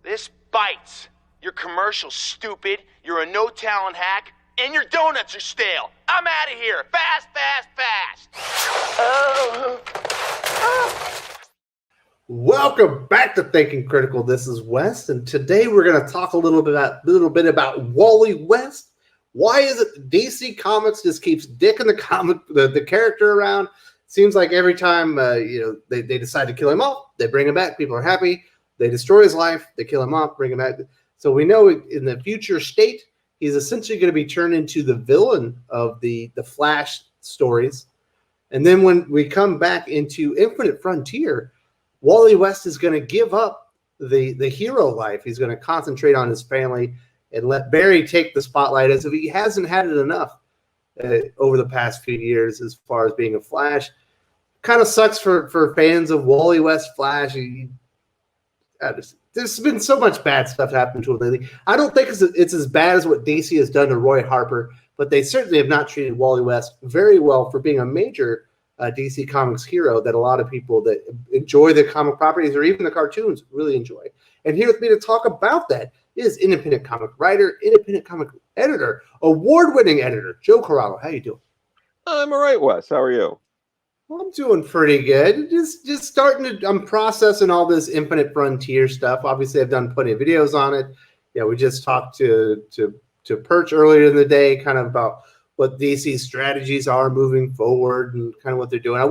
This bites. Your commercial's stupid, you're a no-talent hack, and your donuts are stale. I'm out of here. Fast, fast, fast. Welcome back to Thinking Critical. This is West, and today we're going to talk a little bit about Wally West. Why is it DC Comics just keeps dicking the character around? Seems like every time they decide to kill him off, they bring him back. People are happy. They destroy his life. They kill him off, bring him back. So we know in the future state, he's essentially going to be turned into the villain of the Flash stories. And then when we come back into Infinite Frontier, Wally West is going to give up the hero life. He's going to concentrate on his family and let Barry take the spotlight, as if he hasn't had it enough over the past few years as far as being a Flash. Kind of sucks for fans of Wally West Flash. There's been so much bad stuff happening to him lately. I don't think it's as bad as what DC has done to Roy Harper, but they certainly have not treated Wally West very well for being a major DC Comics hero that a lot of people that enjoy the comic properties or even the cartoons really enjoy. And here with me to talk about that is independent comic writer, independent comic editor, award-winning editor, Joe Corrado. How you doing? I'm all right, Wes. How are you? Well, I'm doing pretty good. Just starting to. I'm processing all this Infinite Frontier stuff. Obviously, I've done plenty of videos on it. Yeah, we just talked to Perch earlier in the day, kind of about what DC's strategies are moving forward and kind of what they're doing.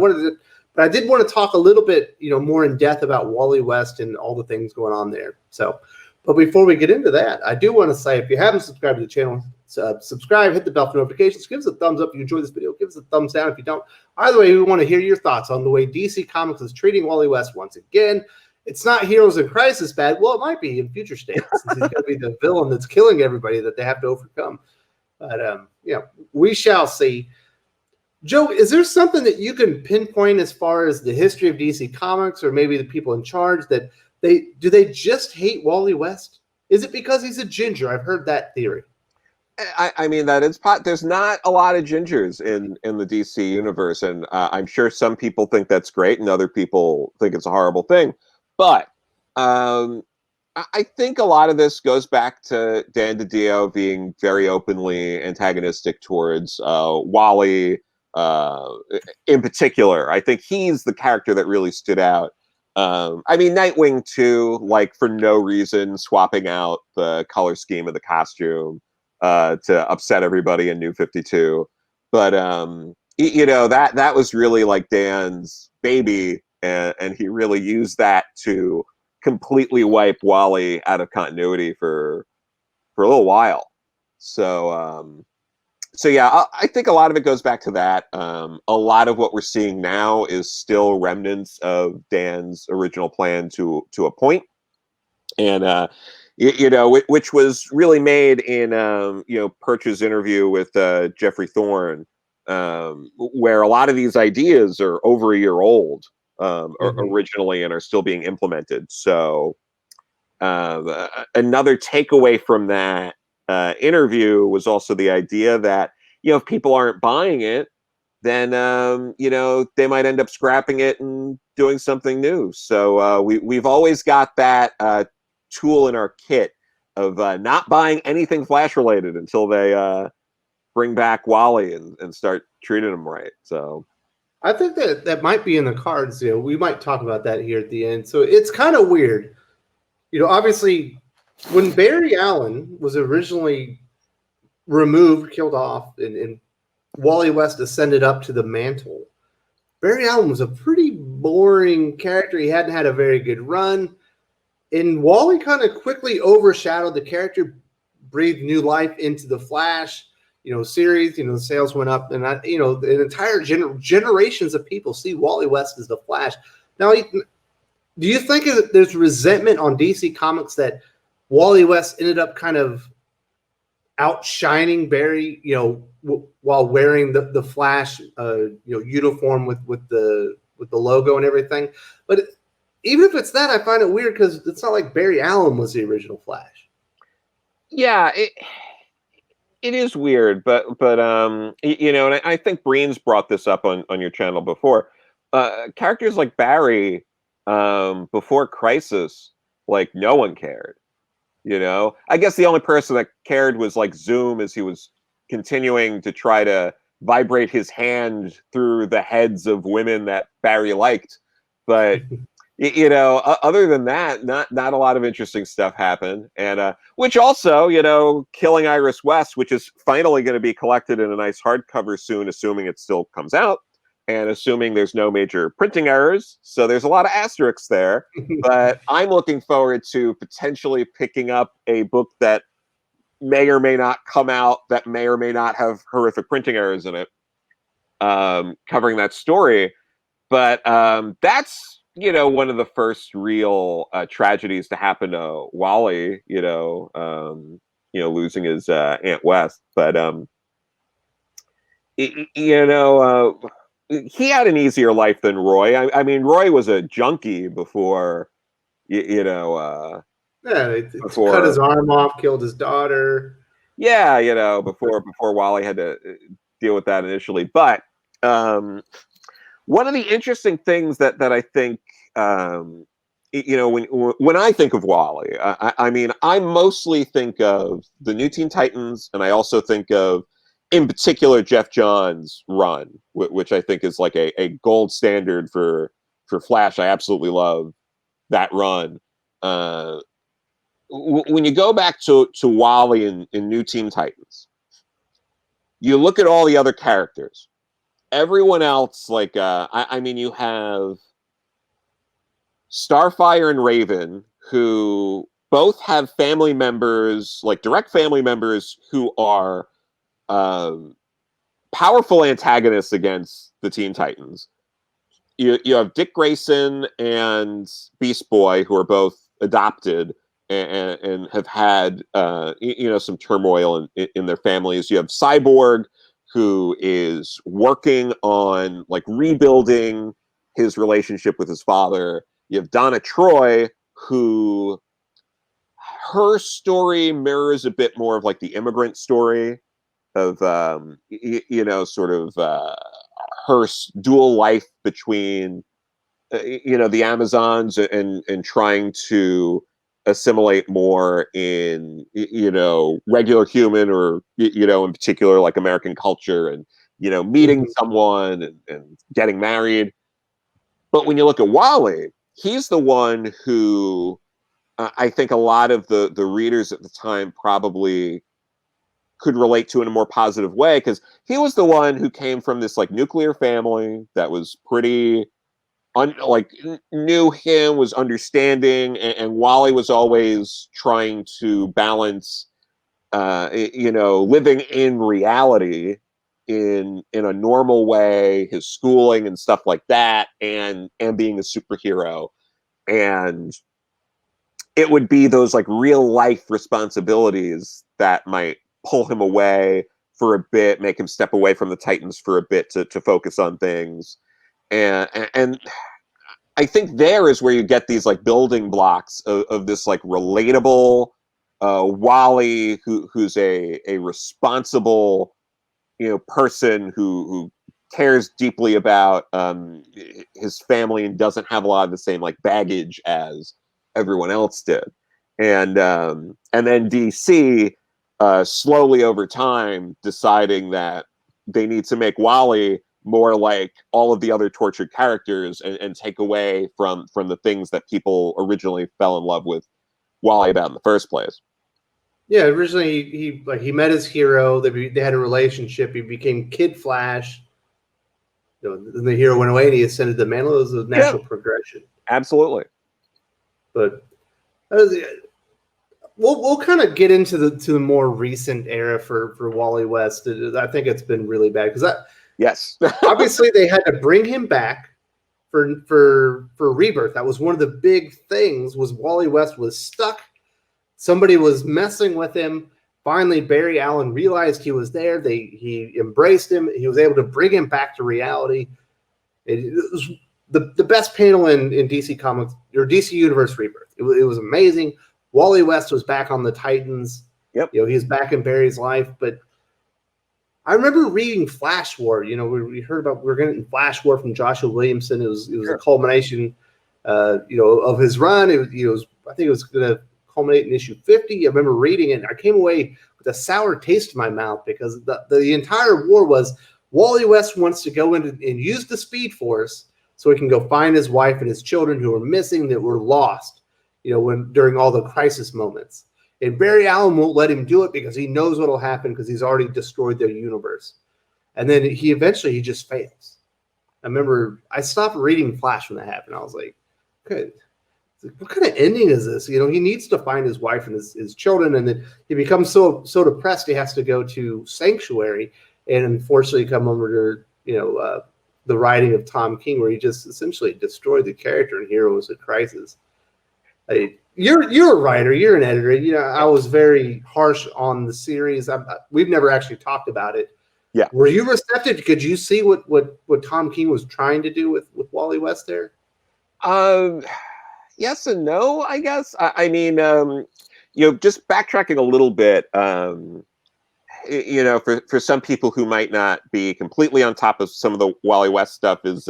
But I did want to talk a little bit, more in depth about Wally West and all the things going on there. So, but before we get into that, I do want to say, if you haven't subscribed to the channel, subscribe, hit the bell for notifications, give us a thumbs up if you enjoy this video, give us a thumbs down if you don't. Either way, we want to hear your thoughts on the way DC Comics is treating Wally West once again. It's not Heroes in Crisis bad. Well, it might be in future states. Since he's going to be the villain that's killing everybody that they have to overcome. But, we shall see. Joe, is there something that you can pinpoint as far as the history of DC Comics or maybe the people in charge that do they just hate Wally West? Is it because he's a ginger? I've heard that theory. I mean, that is there's not a lot of gingers in the DC universe, and I'm sure some people think that's great, and other people think it's a horrible thing. But I think a lot of this goes back to Dan DiDio being very openly antagonistic towards Wally in particular. I think he's the character that really stood out. I mean, Nightwing too, like for no reason, swapping out the color scheme of the costume to upset everybody in New 52. But that was really like Dan's baby, and he really used that to completely wipe Wally out of continuity for a little while. So yeah, I think a lot of it goes back to that. A lot of what we're seeing now is still remnants of Dan's original plan to a point, and which was really made in Perch's interview with Jeffrey Thorne, where a lot of these ideas are over a year old originally and are still being implemented. So another takeaway from that interview was also the idea that if people aren't buying it, then they might end up scrapping it and doing something new. So we've always got that tool in our kit of not buying anything Flash related until they bring back Wally and start treating him right. So I think that might be in the cards. We might talk about that here at the end. So it's kind of weird. Obviously, when Barry Allen was originally removed, killed off, and Wally West ascended up to the mantle, Barry Allen was a pretty boring character. He hadn't had a very good run. And Wally kind of quickly overshadowed the character, breathed new life into the Flash, series. The sales went up, and the entire generations of people see Wally West as the Flash. Now, do you think that there's resentment on DC Comics that Wally West ended up kind of outshining Barry, while wearing the Flash, uniform with the logo and everything? But even if it's that, I find it weird because it's not like Barry Allen was the original Flash. Yeah, it is weird, but and I think Breen's brought this up on your channel before. Characters like Barry, before Crisis, like no one cared. You know, I guess the only person that cared was like Zoom, as he was continuing to try to vibrate his hand through the heads of women that Barry liked. But you know, other than that, not a lot of interesting stuff happened. And which also, you know, Killing Iris West, which is finally going to be collected in a nice hardcover soon, assuming it still comes out, and assuming there's no major printing errors. So there's a lot of asterisks there. But I'm looking forward to potentially picking up a book that may or may not come out, that may or may not have horrific printing errors in it, covering that story. But that's, you know, one of the first real tragedies to happen to Wally, you know, losing his Aunt West. But, you know, he had an easier life than Roy. I mean, Roy was a junkie before, you know, Yeah, it cut his arm off, killed his daughter. Yeah, you know, before Wally had to deal with that initially. But one of the interesting things that I think, you know, when I think of Wally, I mean, I mostly think of the New Teen Titans, and I also think of, in particular, Jeff Johns' run, which I think is like a gold standard for Flash. I absolutely love that run. When you go back to Wally in New Teen Titans, you look at all the other characters. Everyone else, like, I mean, you have Starfire and Raven, who both have family members, like direct family members, who are powerful antagonists against the Teen Titans. You have Dick Grayson and Beast Boy, who are both adopted and have had you know, some turmoil in their families. You have Cyborg, who is working on like rebuilding his relationship with his father. You have Donna Troy, who, her story mirrors a bit more of like the immigrant story of you know, sort of her dual life between you know, the Amazons and trying to assimilate more in, you know, regular human, or, you know, in particular like American culture, and, you know, meeting someone and getting married. But when you look at Wally, he's the one who I think a lot of the readers at the time probably could relate to in a more positive way, because he was the one who came from this like nuclear family that was pretty knew him, was understanding, and Wally was always trying to balance, you know, living in reality in a normal way, his schooling and stuff like that, and being a superhero. And it would be those like real life responsibilities that might pull him away for a bit, make him step away from the Titans for a bit to focus on things. And I think there is where you get these like building blocks of this like relatable Wally, who's a responsible, you know, person who cares deeply about his family and doesn't have a lot of the same like baggage as everyone else did. And then DC slowly over time deciding that they need to make Wally more like all of the other tortured characters, and take away from the things that people originally fell in love with Wally about in the first place. Yeah, originally he met his hero. They had a relationship. He became Kid Flash. You know, then the hero went away and he ascended the mantle. It was a natural progression. Absolutely. But we'll kind of get into the more recent era for Wally West. I think it's been really bad because yes, obviously they had to bring him back for Rebirth. That was one of the big things. Was Wally West was stuck. Somebody was messing with him. Finally, Barry Allen realized he was there. He embraced him. He was able to bring him back to reality. It was the best panel in DC Comics or DC Universe Rebirth. It was amazing. Wally West was back on the Titans. Yep. You know, he's back in Barry's life. But I remember reading Flash War. You know, we heard about we're getting Flash War from Joshua Williamson. It was a culmination, you know, of his run. I think it was going to culminate in issue 50. I remember reading it, and I came away with a sour taste in my mouth because the entire war was Wally West wants to go in and use the Speed Force so he can go find his wife and his children who were missing, that were lost, during all the crisis moments. And Barry Allen won't let him do it because he knows what'll happen because he's already destroyed their universe. And then he eventually just fails. I remember I stopped reading Flash when that happened. I was like, okay, what kind of ending is this? He needs to find his wife and his children, and then he becomes so depressed he has to go to Sanctuary, and unfortunately come over to the writing of Tom King, where he just essentially destroyed the character in Heroes of Crisis. You're a writer, you're an editor. I was very harsh on the series. We've never actually talked about it. Yeah. Were you receptive? Could you see what Tom King was trying to do with Wally West there? Yes and no, I guess. I mean, just backtracking a little bit, for some people who might not be completely on top of some of the Wally West stuff, is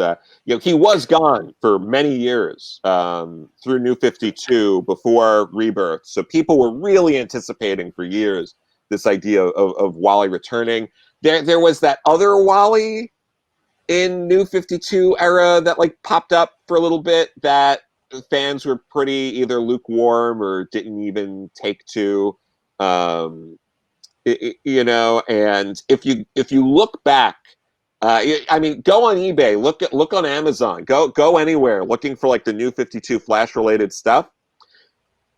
he was gone for many years through New 52 before Rebirth, so people were really anticipating for years this idea of Wally returning. There was that other Wally in New 52 era that popped up for a little bit that fans were pretty either lukewarm or didn't even take to. And if you look back, I mean, go on eBay, look on Amazon, go anywhere looking for the New 52 Flash related stuff.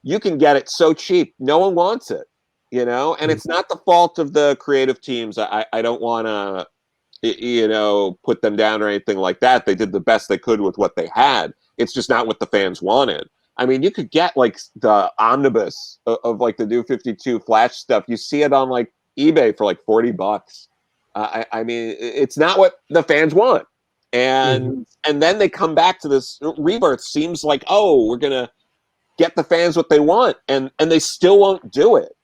You can get it so cheap, no one wants it, and it's not the fault of the creative teams. I don't want to put them down or anything like that. They did the best they could with what they had. It's just not what the fans wanted. I mean, you could get the omnibus of the New 52 Flash stuff. You see it on eBay for $40. I mean, it's not what the fans want. And then they come back to this Rebirth. Seems like, oh, we're gonna get the fans what they want, and they still won't do it.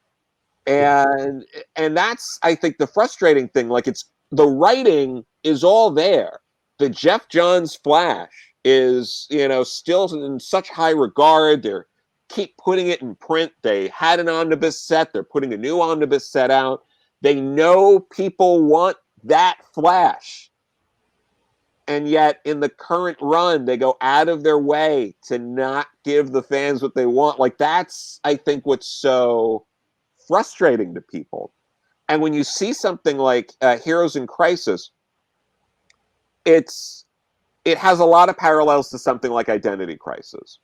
And that's, I think, the frustrating thing. It's the writing is all there. The Jeff Johns Flash is, still in such high regard. They're keep putting it in print. They had an omnibus set. They're putting a new omnibus set out. They know people want that Flash. And yet in the current run, they go out of their way to not give the fans what they want. That's, I think, what's so frustrating to people. And when you see something like Heroes in Crisis, it has a lot of parallels to something like Identity Crisis.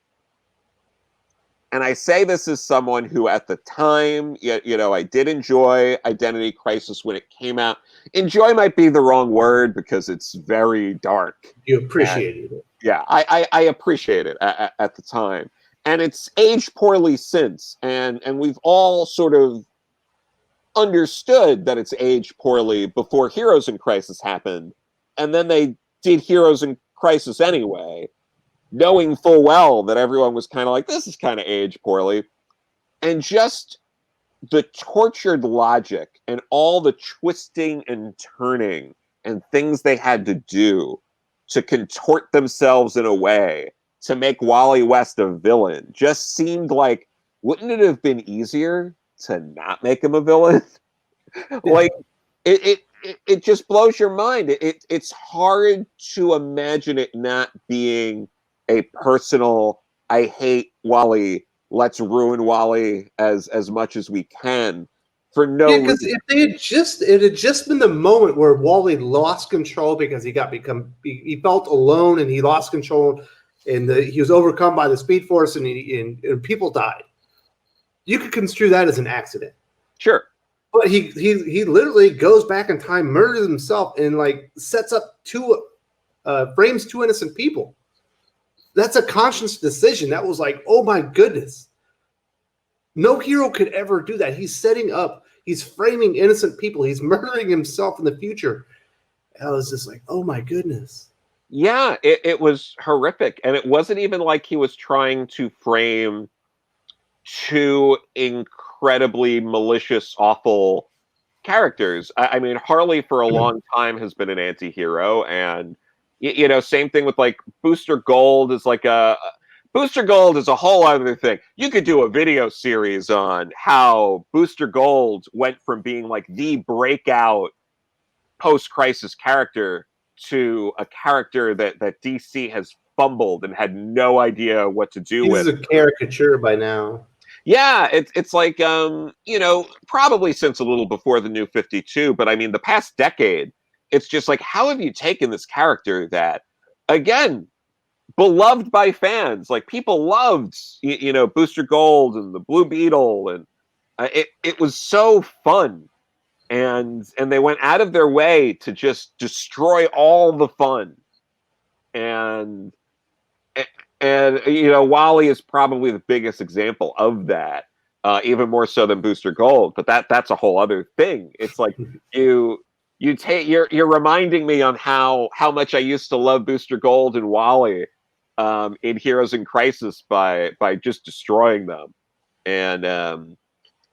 And I say this as someone who at the time, I did enjoy Identity Crisis when it came out. Enjoy might be the wrong word because it's very dark. You appreciated it. Yeah, I appreciate it at the time. And it's aged poorly since. And we've all sort of understood that it's aged poorly before Heroes in Crisis happened. And then they did Heroes in Crisis anyway, knowing full well that everyone was kind of this is kind of aged poorly. And just the tortured logic and all the twisting and turning and things they had to do to contort themselves in a way to make Wally West a villain just seemed wouldn't it have been easier to not make him a villain? It just blows your mind. It's hard to imagine it not being a personal, I hate Wally, let's ruin Wally as much as we can for no reason. Because if it had just been the moment where Wally lost control because he felt alone and he lost control and he was overcome by the Speed Force and people died. You could construe that as an accident. Sure. But he literally goes back in time, murders himself, and sets up frames two innocent people. That's a conscious decision. That was oh my goodness. No hero could ever do that. He's framing innocent people. He's murdering himself in the future. I was just oh my goodness. Yeah, it was horrific. And it wasn't even he was trying to frame two incredibly malicious, awful characters. I mean, Harley for a long time has been an anti-hero, and same thing with Booster Gold is Booster Gold is a whole other thing. You could do a video series on how Booster Gold went from being like the breakout post-crisis character to a character that DC has fumbled and had no idea what to do He's with. a caricature by now. Yeah, it's like probably since a little before the New 52, but I mean the past decade, it's just like, how have you taken this character that, again, beloved by fans, like people loved, Booster Gold and the Blue Beetle, and it was so fun, and they went out of their way to just destroy all the fun, and Wally is probably the biggest example of that, even more so than Booster Gold. But that's a whole other thing. It's like you're reminding me on how much I used to love Booster Gold and Wally in Heroes in Crisis by just destroying them. And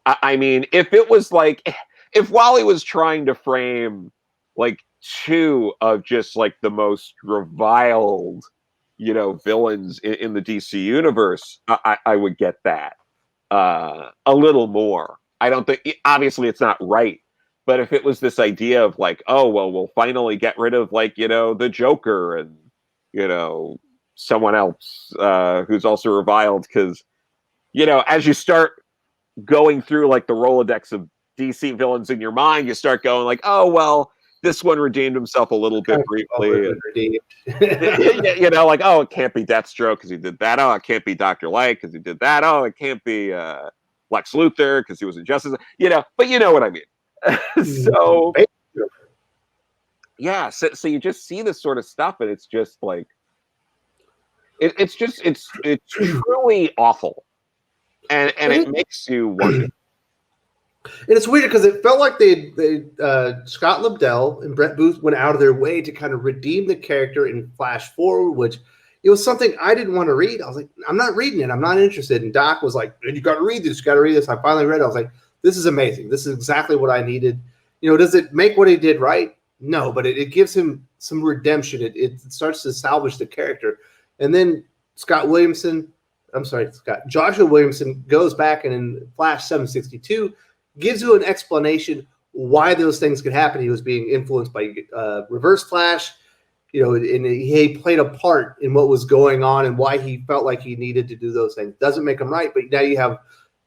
I mean, if it was like, if Wally was trying to frame like two of just like the most reviled, villains in the DC universe, I would get that a little more. I don't think, obviously it's not right, but if it was this idea of like, oh, well, we'll finally get rid of like, the Joker and, someone else who's also reviled, because, as you start going through like the Rolodex of DC villains in your mind, you start going like, oh, well, this one redeemed himself a little bit briefly. Like, oh, it can't be Deathstroke because he did that. Oh, it can't be Dr. Light because he did that. Oh, it can't be Lex Luthor because he was in Justice. But you know what I mean. So, yeah. So you just see this sort of stuff, and it's just like, it's truly awful, and it makes you wonder. And it's weird because it felt like Scott Lobdell and Brett Booth went out of their way to kind of redeem the character in Flash Forward, which it was something I didn't want to read. I was like, I'm not reading it. I'm not interested. And Doc was like, you got to read this. You got to read this. I finally read it. I was like, this is amazing. This is exactly what I needed. Does it make what he did right? No, but it gives him some redemption. It starts to salvage the character. And then Joshua Williamson goes back and in Flash 762 gives you an explanation why those things could happen. He was being influenced by Reverse Flash, and he played a part in what was going on and why he felt like he needed to do those things. Doesn't make him right, but now you have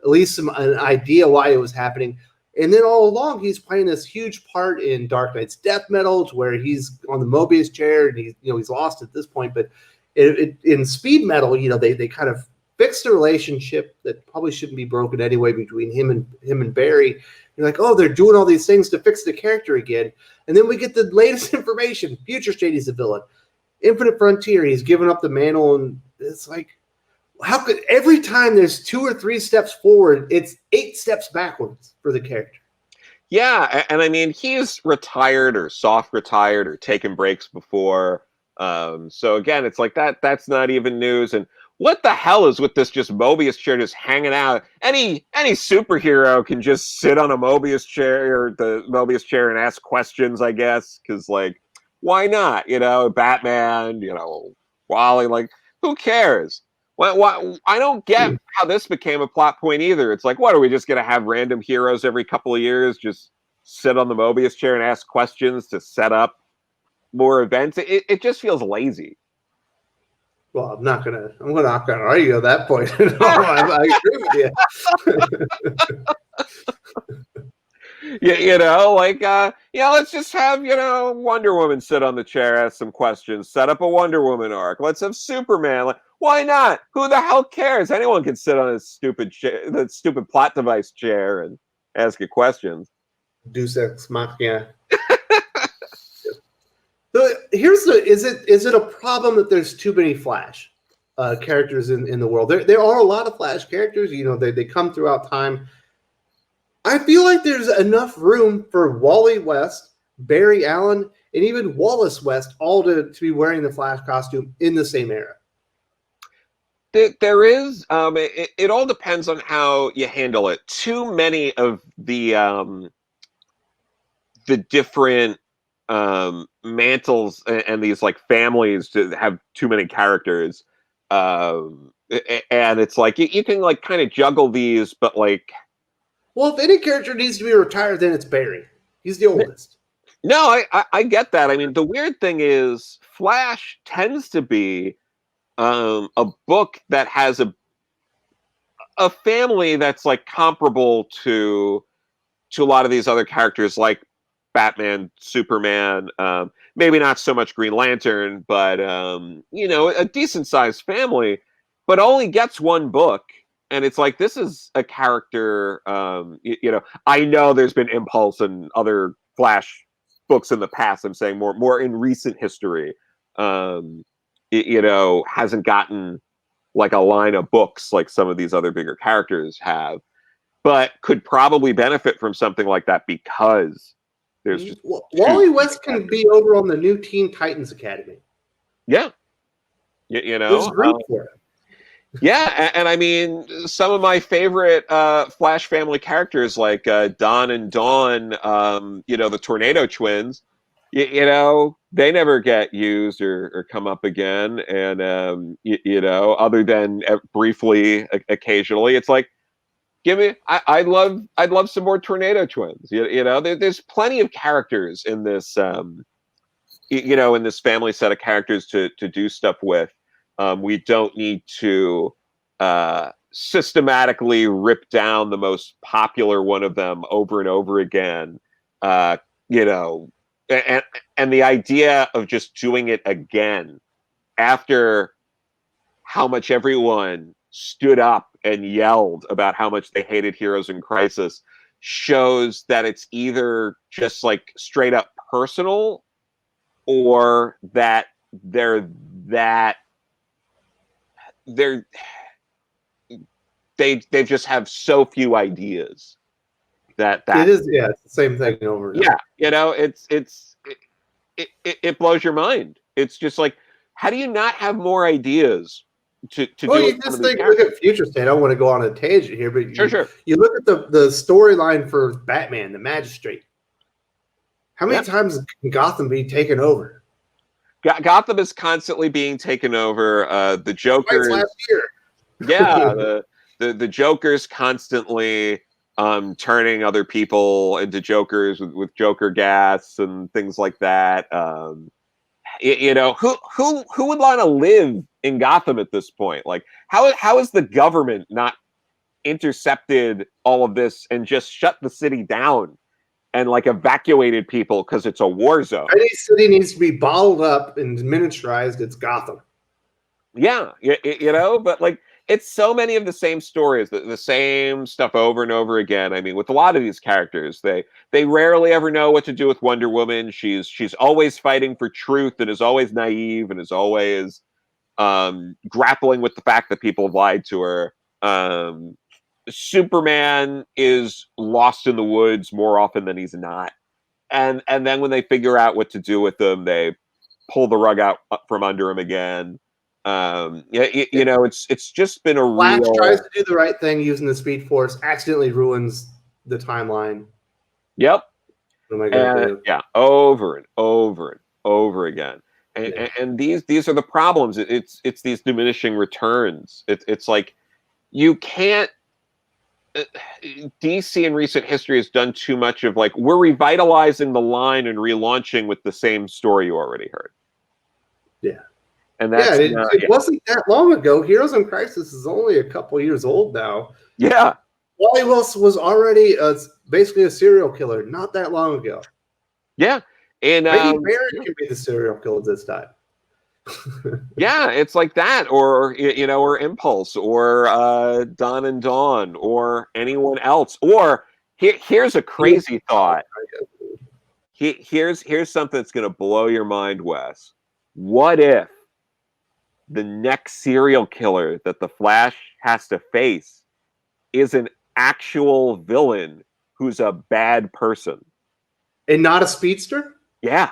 at least an idea why it was happening. And then all along, he's playing this huge part in Dark Knight's death metal, to where he's on the Mobius chair and he's lost at this point. But in Speed Metal, they kind of fixed the relationship that probably shouldn't be broken anyway between him and Barry. You're like, oh, they're doing all these things to fix the character again. And then we get the latest information. Future State, he's a villain. Infinite Frontier, he's given up the mantle. And it's like, how could every time there's 2 or 3 steps forward, it's 8 steps backwards for the character? Yeah, and I mean, he's retired or soft retired or taken breaks before. So again, it's like that's not even news. And what the hell is with this just Mobius chair just hanging out? Any superhero can just sit on a Mobius chair or the Mobius chair and ask questions, I guess, because like, why not? Batman, Wally, like, who cares? Why, I don't get how this became a plot point either. It's like, what, are we just going to have random heroes every couple of years just sit on the Mobius chair and ask questions to set up more events? It just feels lazy. Well, I'm not gonna argue at that point. I agree with you. Let's just have, Wonder Woman sit on the chair, ask some questions, set up a Wonder Woman arc. Let's have Superman. Like, why not? Who the hell cares? Anyone can sit on his stupid plot device chair and ask you questions. Deus Ex Machina. So is it a problem that there's too many Flash characters in the world? There are a lot of Flash characters. They come throughout time. I feel like there's enough room for Wally West, Barry Allen, and even Wallace West all to be wearing the Flash costume in the same era. There is. It all depends on how you handle it. Too many of the different mantles and these like families to have too many characters And it's like you can like kind of juggle these, but like, well, if any character needs to be retired, then it's Barry. He's the oldest. No, I get that. I mean, the weird thing is Flash tends to be a book that has a family that's like comparable to a lot of these other characters like Batman, Superman, maybe not so much Green Lantern, but a decent sized family, but only gets one book. And it's like, this is a character, I know there's been Impulse and other Flash books in the past. I'm saying more in recent history, hasn't gotten like a line of books like some of these other bigger characters have, but could probably benefit from something like that because there's just Wally West can be over on the new Teen Titans Academy. Yeah. There's room for it. Yeah, and I mean, some of my favorite Flash family characters, like Don and Dawn, the Tornado Twins, they never get used or come up again. And, other than briefly, occasionally, it's like, I'd love some more Tornado Twins. There's plenty of characters in this, in this family set of characters to do stuff with. We don't need to systematically rip down the most popular one of them over and over again. And the idea of just doing it again after how much everyone stood up and yelled about how much they hated Heroes in Crisis shows that it's either just like straight up personal, or that they just have so few ideas that it is. Yeah, it's the same thing over. Yeah, it blows your mind. It's just like, how do you not have more ideas to do? You just look at Future State. I don't want to go on a tangent here, but sure. You look at the storyline for Batman, the Magistrate. How many times can Gotham be taken over? Gotham is constantly being taken over. The Joker last year. Yeah, the Joker's constantly turning other people into Jokers with Joker gas and things like that. Who would want to live in Gotham at this point? Like, how is the government not intercepted all of this and just shut the city down and like evacuated people because it's a war zone? Any city needs to be bottled up and miniaturized. It's Gotham. Yeah, but like, it's so many of the same stories, the same stuff over and over again. I mean, with a lot of these characters, they rarely ever know what to do with Wonder Woman. She's always fighting for truth and is always naive and is always grappling with the fact that people have lied to her. Superman is lost in the woods more often than he's not. And then when they figure out what to do with him, they pull the rug out from under him again. It's just been a Flash real... tries to do the right thing using the Speed Force, accidentally ruins the timeline. Yep. What am I gonna do? Yeah, over and over and over again. And these are the problems. It's these diminishing returns. It's like, you can't... DC in recent history has done too much of like, we're revitalizing the line and relaunching with the same story you already heard. Yeah. And that's, it wasn't that long ago. Heroes in Crisis is only a couple years old now. Yeah. Wally West was already basically a serial killer not that long ago. Yeah. And maybe Barry can be the serial killer this time. Yeah, it's like that, or or Impulse, or Don and Dawn, or anyone else. Or here's a crazy thought. Here's something that's going to blow your mind, Wes. What if the next serial killer that the Flash has to face is an actual villain who's a bad person and not a speedster? Yeah.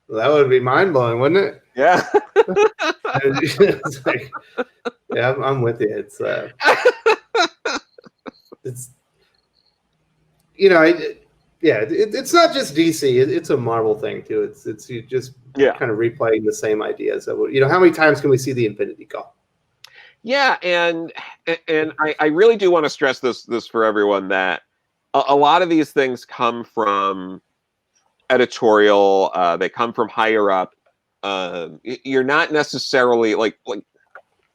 Well, that would be mind-blowing, wouldn't it? Yeah. It's like, yeah, I'm with you. It's it's not just DC. It's a Marvel thing too. It's you just kind of replaying the same ideas. How many times can we see the Infinity Gauntlet? Yeah, and I really do want to stress this for everyone that a lot of these things come from editorial. They come from higher up. You're not necessarily like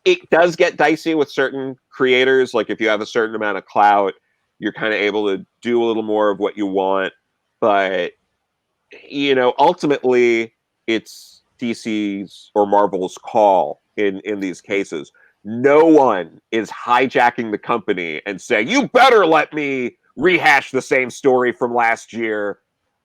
it does get dicey with certain creators. Like if you have a certain amount of clout, you're kind of able to do a little more of what you want. But ultimately, it's DC's or Marvel's call in these cases. No one is hijacking the company and saying, "You better let me rehash the same story from last year."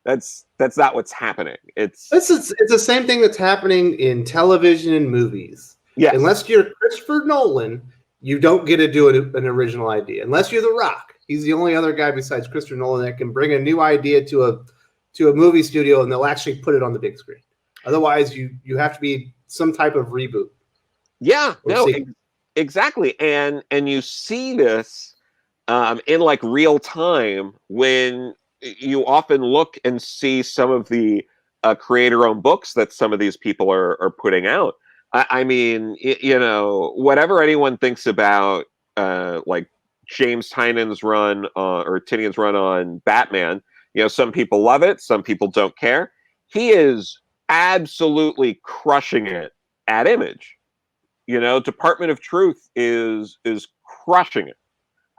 That's not what's happening. It's the same thing that's happening in television and movies. yes. Unless you're Christopher Nolan, you don't get to do an original idea. Unless you're The Rock, he's the only other guy besides Christopher Nolan that can bring a new idea to a movie studio and they'll actually put it on the big screen. Otherwise, you have to be some type of reboot. Yeah, no, exactly, and you see this in like real time when you often look and see some of the creator-owned books that some of these people are putting out. I mean, whatever anyone thinks about like James Tynion's run or Tynion's run on Batman, some people love it, some people don't care. He is absolutely crushing it at Image. Department of Truth is crushing it.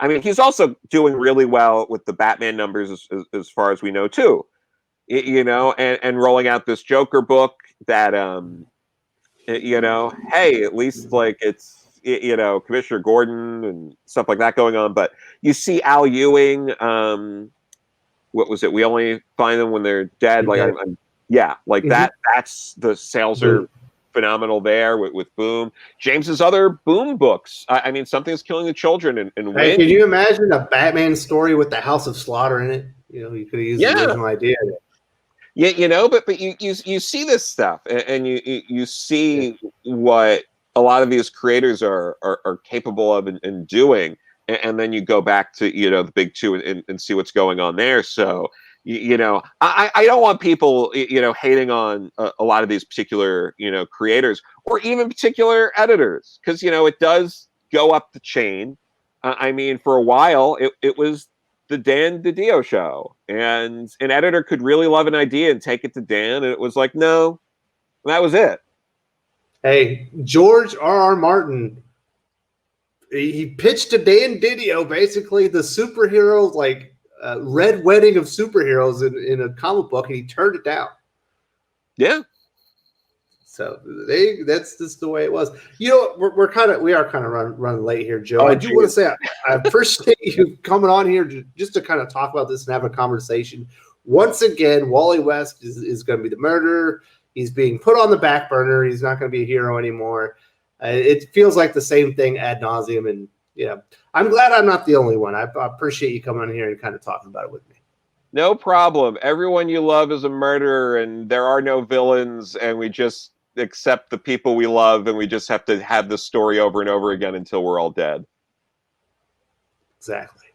I mean, he's also doing really well with the Batman numbers as far as we know too. And rolling out this Joker book that hey, at least like it's Commissioner Gordon and stuff like that going on. But you see Al Ewing, what was it? We only find them when they're dead. Like that. That's the sales are phenomenal there with Boom. James's other Boom books. I mean, Something's Killing the Children and hey, can you imagine a Batman story with the House of Slaughter in it? You could have used the original idea. Yeah, but you see this stuff and you see what a lot of these creators are capable of and doing, and then you go back to the big two and see what's going on there. So I don't want people hating on a lot of these particular creators or even particular editors, because it does go up the chain. I mean, for a while it was the Dan DiDio show, and an editor could really love an idea and take it to Dan, and it was like, no, that was it. Hey, George R.R. Martin, he pitched to Dan DiDio basically the superhero Red Wedding of superheroes in a comic book, and he turned it down. Yeah. So that's just the way it was. We are kind of running late here, Joe. I do want to say I appreciate you coming on here just to kind of talk about this and have a conversation. Once again, Wally West is going to be the murderer. He's being put on the back burner. He's not going to be a hero anymore. It feels like the same thing ad nauseum, and I'm glad I'm not the only one. I appreciate you coming on here and kind of talking about it with me. No problem. Everyone you love is a murderer, and there are no villains, and we just accept the people we love, and we just have to have this story over and over again until we're all dead. Exactly.